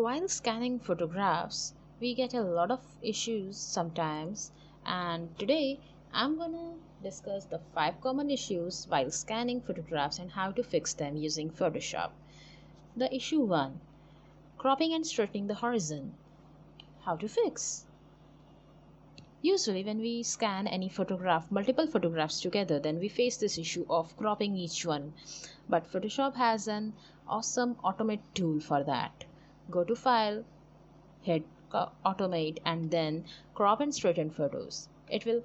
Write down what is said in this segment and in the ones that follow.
While scanning photographs, we get a lot of issues sometimes, and today I'm gonna discuss the 5 common issues while scanning photographs and how to fix them using Photoshop. The issue 1: cropping and straightening the horizon. How to fix? Usually, when we scan any photograph, multiple photographs together, then we face this issue of cropping each one. But Photoshop has an awesome automate tool for that. Go to File, hit automate, and then crop and straighten photos. It will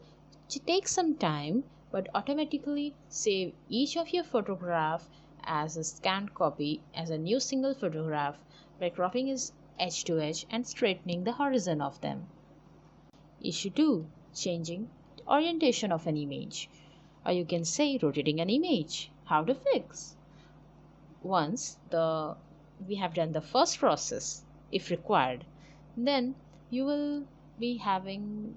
take some time but automatically save each of your photograph as a scanned copy as a new single photograph by cropping is edge to edge and straightening the horizon of them. Issue 2: changing orientation of an image, or you can say rotating an image. How to fix? Once we have done the first process, if required, then you will be having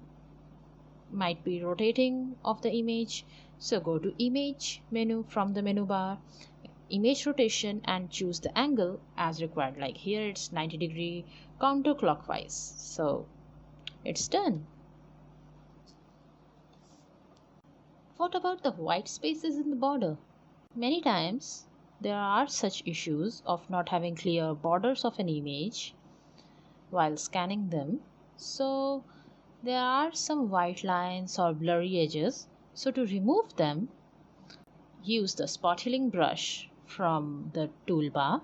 might be rotating of the image. So go to image menu from the menu bar, image rotation, and choose the angle as required. Like here it's 90-degree counterclockwise. So it's done. What about the white spaces in the border? Many times there are such issues of not having clear borders of an image while scanning them. So there are some white lines or blurry edges. So to remove them, use the spot healing brush from the toolbar,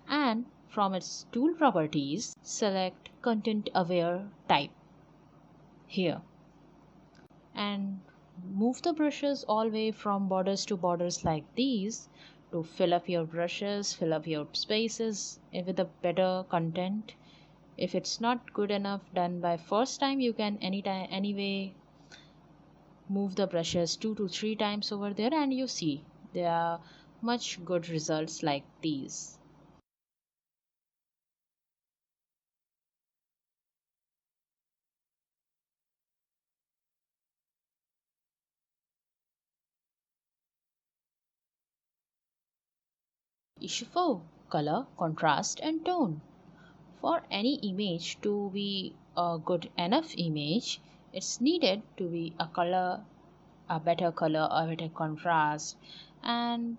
and from its tool properties, select content aware type here and move the brushes all way from borders to borders like these to fill up your brushes, fill up your spaces with a better content. If it's not good enough done by first time, you can anyway move the brushes 2 to 3 times over there, and you see there are much good results like these. Issue 4: color, contrast, and tone. For any image to be a good enough image, it's needed to be a better color, a better contrast, and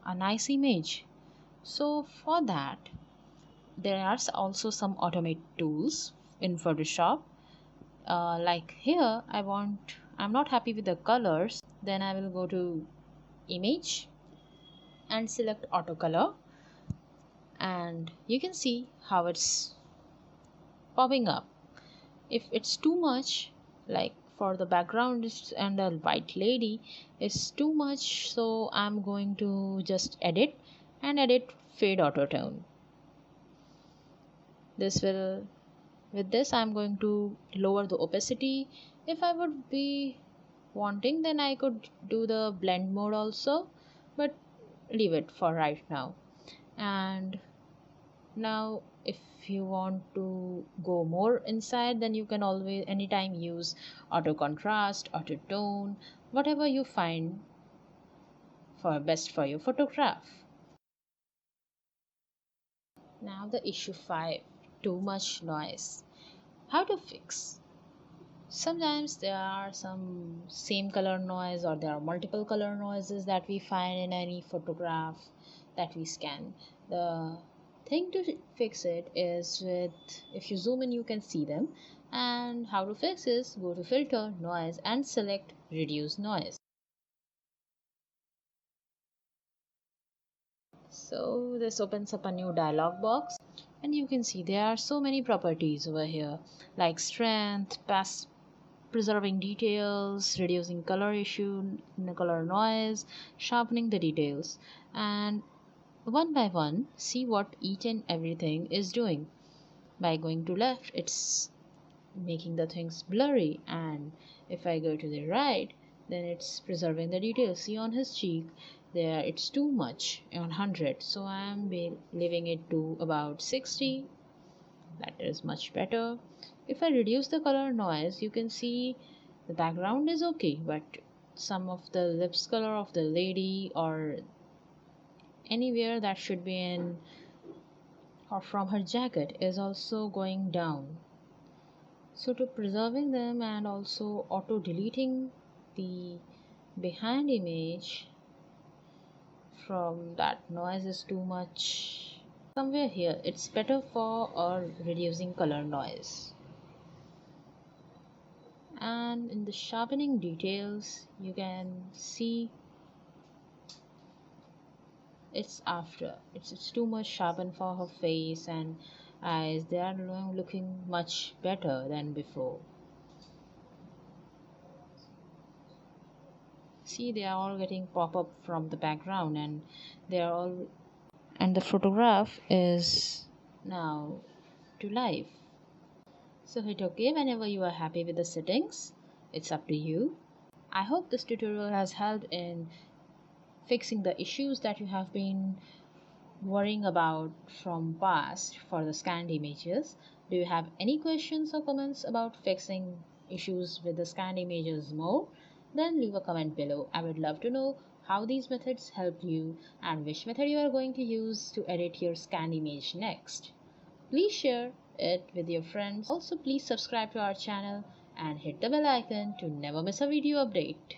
a nice image. So for that, there are also some automate tools in Photoshop. Like here, I'm not happy with the colors, then I will go to image and select auto color, and you can see how it's popping up. If it's too much, like for the background and a white lady, it's too much, so I'm going to just edit fade auto tone. This will With this I'm going to lower the opacity. If I would be wanting, then I could do the blend mode also, but leave it for right now. And now if you want to go more inside, then you can always anytime use auto contrast, auto tone, whatever you find for best for your photograph. Now the issue 5: too much noise. How to fix? Sometimes there are some same color noise, or there are multiple color noises that we find in any photograph that we scan. The thing to fix it is with, if you zoom in you can see them, and how to fix is go to filter, noise, and select reduce noise. So this opens up a new dialog box, and you can see there are so many properties over here, like strength, preserving details, reducing color issue, color noise, sharpening the details, and one by one see what each and everything is doing. By going to left, it's making the things blurry, and if I go to the right, then it's preserving the details. See on his cheek there it's too much on 100, so I'm leaving it to about 60. That is much better. If I reduce the color noise, you can see the background is okay, but some of the lips color of the lady or anywhere that should be in or from her jacket is also going down. So to preserving them and also auto deleting the behind image from that noise is too much. Somewhere here it's better for reducing color noise. And in the sharpening details you can see it's too much sharpened for her face and eyes. They are looking much better than before. See, they are all getting pop up from the background and they are all, and the photograph is now to life. So hit OK whenever you are happy with the settings. It's up to you. I hope this tutorial has helped in fixing the issues that you have been worrying about from past for the scanned images. Do you have any questions or comments about fixing issues with the scanned images more? Then leave a comment below. I would love to know how these methods helped you and which method you are going to use to edit your scanned image next. Please share it with your friends. Also, please subscribe to our channel and hit the bell icon to never miss a video update.